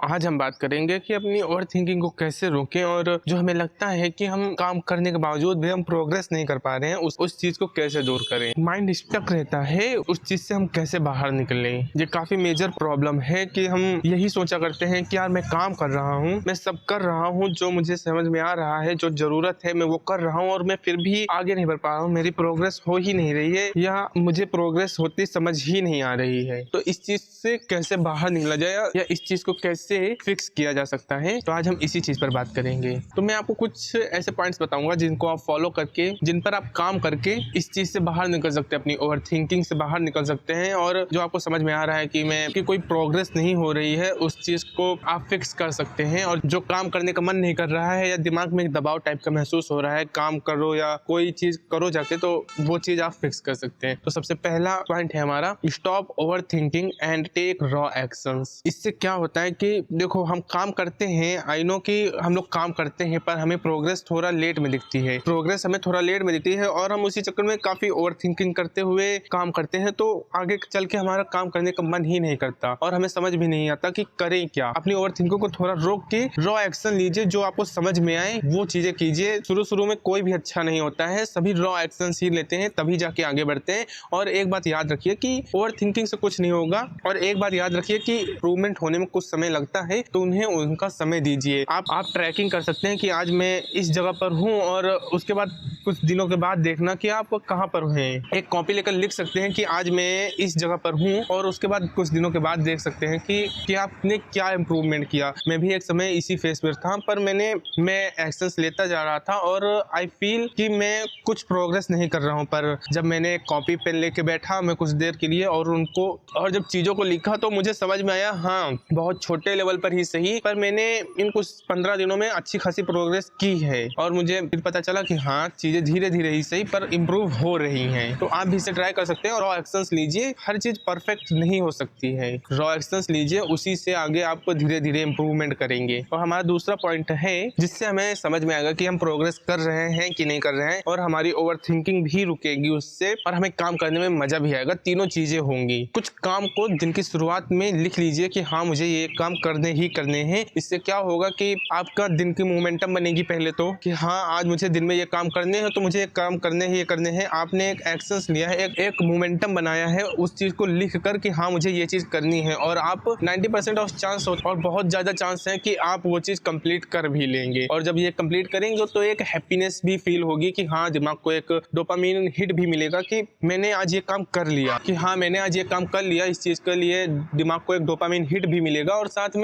आज हम बात करेंगे कि अपनी ओवर थिंकिंग को कैसे रोकें और जो हमें लगता है कि हम काम करने के बावजूद भी हम प्रोग्रेस नहीं कर पा रहे हैं उस चीज को कैसे दूर करें। माइंड स्टक रहता है, उस चीज से हम कैसे बाहर निकलें। ये काफी मेजर प्रॉब्लम है कि हम यही सोचा करते हैं कि यार मैं काम कर रहा हूँ, मैं सब कर रहा हूँ जो मुझे समझ में आ रहा है, जो जरूरत है मैं वो कर रहा हूँ और मैं फिर भी आगे नहीं बढ़ पा रहा हूँ, मेरी प्रोग्रेस हो ही नहीं रही है या मुझे प्रोग्रेस होती समझ ही नहीं आ रही है। तो इस चीज से कैसे बाहर निकला जाए या इस चीज को कैसे फिक्स किया जा सकता है, तो आज हम इसी चीज पर बात करेंगे। तो मैं आपको कुछ ऐसे पॉइंट्स बताऊंगा जिनको आप फॉलो करके, जिन पर आप काम करके इस चीज से बाहर निकल सकते हैं, अपनी ओवर थिंकिंग से बाहर निकल सकते हैं और जो आपको समझ में आ रहा है कि कोई प्रोग्रेस नहीं हो रही है उस चीज को आप फिक्स कर सकते हैं। और जो काम करने का मन नहीं कर रहा है या दिमाग में एक दबाव टाइप का महसूस हो रहा है, काम करो या कोई चीज करो जाके, तो वो चीज आप फिक्स कर सकते हैं। तो सबसे पहला पॉइंट है हमारा, stop over thinking and take raw actions. इससे क्या होता है कि देखो, हम काम करते हैं, आई नो कि हम लोग काम करते हैं पर हमें प्रोग्रेस थोड़ा लेट में दिखती है, प्रोग्रेस हमें थोड़ा लेट में दिखती है और हम उसी चक्कर में काफी ओवर थिंकिंग करते हुए काम करते हैं। तो आगे चल के हमारा काम करने का मन ही नहीं करता और हमें समझ भी नहीं आता कि करें क्या। अपनी ओवर थिंकिंग को थोड़ा रोक के रॉ एक्शन लीजिए, जो आपको समझ में आए वो चीजें कीजिए। शुरू में कोई भी अच्छा नहीं होता है, सभी रॉ एक्शन ही लेते हैं तभी जाके आगे बढ़ते हैं। और एक बात याद रखिए कि ओवर थिंकिंग से कुछ नहीं होगा, और एक बात याद रखिए कि इंप्रूवमेंट होने में कुछ समय लगता है, तो उन्हें उनका समय दीजिए। आप ट्रैकिंग कर सकते हैं कि आज मैं इस जगह पर हूँ और उसके बाद कुछ दिनों के बाद देखना कि आप कहाँ पर हैं। एक कॉपी लेकर लिख सकते हैं कि आज मैं इस जगह पर हूँ, और उसके बाद कुछ दिनों के बाद देख सकते हैं कि आपने क्या इम्प्रूवमेंट किया। मैं भी एक समय इसी फेस पर था, पर मैं एक्शंस लेता जा रहा था और आई फील कि मैं कुछ प्रोग्रेस नहीं कर रहा हूँ। पर जब मैंने कॉपी पेन लेके बैठा मैं कुछ देर के लिए और जब चीज़ों को लिखा, तो मुझे समझ में आया, हाँ बहुत छोटे लेवल पर ही सही, पर मैंने इन कुछ 15 दिनों में अच्छी खासी प्रोग्रेस की है। और मुझे फिर पता चला कि हाँ, चीजें धीरे धीरे ही सही पर इम्प्रूव हो रही हैं। तो आप भी इसे ट्राई कर सकते हैं और रॉ एक्शंस लीजिए। हर चीज परफेक्ट नहीं हो सकती है, रॉ एक्शंस लीजिए, उसी से आगे आपको धीरे धीरे इम्प्रूवमेंट करेंगे। और हमारा दूसरा पॉइंट है जिससे हमें समझ में आएगा कि हम प्रोग्रेस कर रहे हैं कि नहीं कर रहे हैं, और हमारी ओवर थिंकिंग भी रुकेगी उससे, और हमें काम करने में मजा भी आएगा। तीनों चीजें होंगी। कुछ काम को दिन की शुरुआत में लिख लीजिए कि हाँ मुझे ये काम करने ही करने हैं। इससे क्या होगा कि आपका दिन की मोमेंटम बनेगी पहले तो, कि हाँ आज मुझे दिन में ये काम करने हैं, तो मुझे ये काम करने ही करने हैं। आपने एक एक्शंस लिया है, एक मोमेंटम बनाया है उस चीज को लिख कर कि हाँ मुझे ये चीज करनी है, और आप 90% ऑफ चांस और बहुत ज्यादा चांस है कि आप वो चीज कंप्लीट कर भी लेंगे। और जब ये कंप्लीट करेंगे तो एक हैप्पीनेस भी फील होगी कि हाँ, दिमाग को एक डोपामिन हिट भी मिलेगा कि मैंने आज ये काम कर लिया, कि हाँ मैंने आज ये काम कर लिया। इस चीज के लिए दिमाग को एक डोपामिन हिट भी मिलेगा, और साथ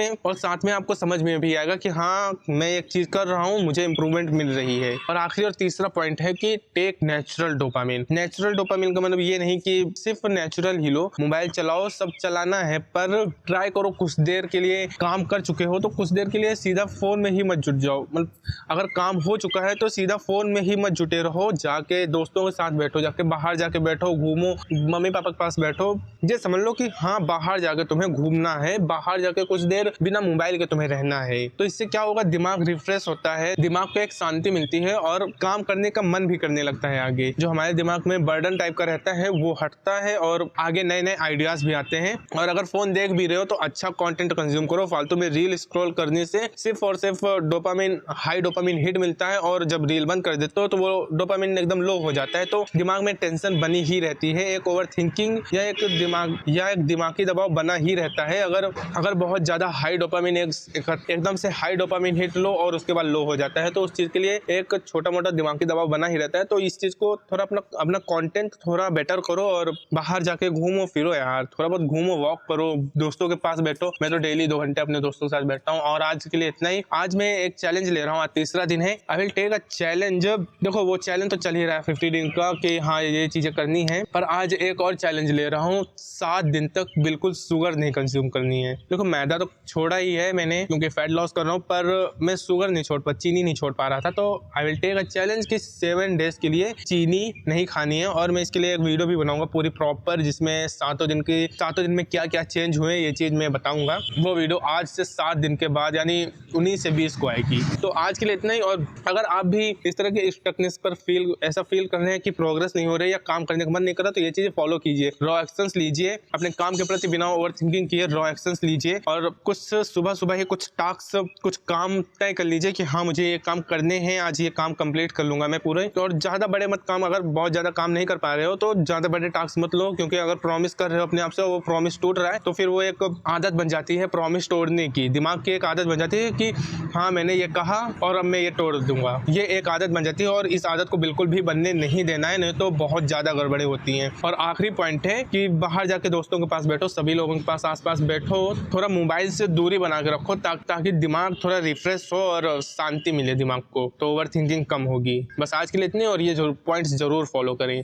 में आपको समझ में भी आएगा कि हाँ मैं एक चीज कर रहा हूँ, मुझे इंप्रूवमेंट मिल रही है। और आखिरी और तीसरा पॉइंट है कि take natural dopamine. Natural dopamine का मतलब ये नहीं कि सिर्फ नेचुरल ही लो, मोबाइल चलाओ, सब चलाना है, पर ट्राई करो कुछ देर के लिए। काम कर चुके हो तो कुछ देर के लिए सीधा फोन में ही मत जुट जाओ। मतलब अगर काम हो चुका है तो सीधा फोन में ही मत जुटे रहो, जाके दोस्तों के साथ बैठो, जाके बाहर जाके बैठो, घूमो, मम्मी पापा के पास बैठो। ये समझ लो कि हाँ बाहर जाके तुम्हें घूमना है, बाहर जाके कुछ देर बिना मोबाइल के तुम्हें रहना है। तो इससे क्या होगा, दिमाग रिफ्रेश होता है, दिमाग को एक शांति मिलती है और काम करने का मन भी करने लगता है। आगे जो हमारे दिमाग में बर्डन टाइप का रहता है वो हटता है और आगे नए नए आइडियाज भी आते हैं। और अगर फोन देख भी रहे हो तो अच्छा कंटेंट कंज्यूम करो। फालतू में रील स्क्रॉल करने से सिर्फ और सिर्फ डोपामिन, हाई डोपामिन हिट मिलता है, और जब रील बंद कर देते हो तो वो डोपामिन एकदम लो हो जाता है। तो दिमाग में टेंशन बनी ही रहती है, एक ओवर थिंकिंग या एक दिमागी दबाव बना ही रहता है। अगर बहुत ज्यादा हाई डोपामिन एकदम से हाई डोपामिन हिट लो और उसके बाद लो हो जाता है, तो उस चीज के लिए एक छोटा मोटा दिमागी दबाव बना ही रहता है। तो इस चीज को थोड़ा अपना कंटेंट थोड़ा बेटर करो और बाहर जाके घूमो फिरो यार, थोड़ा बहुत घूमो, वॉक करो, दोस्तों के पास बैठो। मैं तो डेली 2 घंटे अपने दोस्तों के साथ बैठता हूँ। और आज के लिए इतना ही। आज मैं एक चैलेंज ले रहा हूँ, आज तीसरा दिन है। I will take a challenge. देखो वो चैलेंज तो चल ही रहा है 50 दिन का कि हाँ ये चीजें करनी है, पर आज एक और चैलेंज ले रहा हूँ, 7 दिन तक बिल्कुल शुगर नहीं कंज्यूम करनी है। देखो मैदा तो छोड़ा ही है मैंने, क्योंकि फैट लॉस कर रहा हूँ, पर मैं शुगर नहीं छोड़ पा, चीनी नहीं छोड़ पा रहा था। तो I will take a challenge कि 7 डेज के लिए चीनी नहीं खानी है। और मैं इसके लिए एक वीडियो भी बनाऊंगा पूरी प्रॉपर, जिसमें 7 दिन में क्या क्या चेंज हुए ये चीज मैं बताऊंगा। वो वीडियो आज से 7 दिन के बाद यानी 19 से 20 को आएगी। तो आज के लिए इतना ही। और अगर आप भी इस तरह के स्टकनेस पर ऐसा फील कर रहे हैं कि प्रोग्रेस नहीं हो रही या काम करने का मन नहीं कर रहा, तो ये चीजें फॉलो कीजिए, रॉ एक्शंस लीजिए, अपने काम के प्रति बिना ओवर थिंकिंग किए रॉ एक्शंस लीजिए, और कुछ सुबह सुबह ही कुछ टास्क, कुछ काम तय कर लीजिए कि हाँ मुझे ये काम करने हैं, आज ये काम कंप्लीट कर लूँगा मैं पूरे। और ज़्यादा बड़े मत काम, अगर बहुत ज़्यादा काम नहीं कर पा रहे हो तो ज़्यादा बड़े टास्क मत लो, क्योंकि अगर प्रॉमिस कर रहे हो अपने आप से, वो प्रॉमिस टूट रहा है तो फिर वो एक आदत बन जाती है प्रॉमिस तोड़ने की। दिमाग की एक आदत बन जाती है कि हाँ मैंने ये कहा और अब मैं ये तोड़ दूंगा, ये एक आदत बन जाती है और इस आदत को बिल्कुल भी बनने नहीं देना है, नहीं तो बहुत ज़्यादा गड़बड़े होती हैं। और आखिरी पॉइंट है कि बाहर जाके दोस्तों के पास बैठो, सभी लोगों के पास आसपास बैठो, थोड़ा मोबाइल से दूरी बना के रखो ताकि दिमाग थोड़ा रिफ्रेश हो और शांति मिले दिमाग को, तो ओवर थिंकिंग कम होगी। बस आज के लिए इतने, और ये पॉइंट्स जरूर फॉलो करें।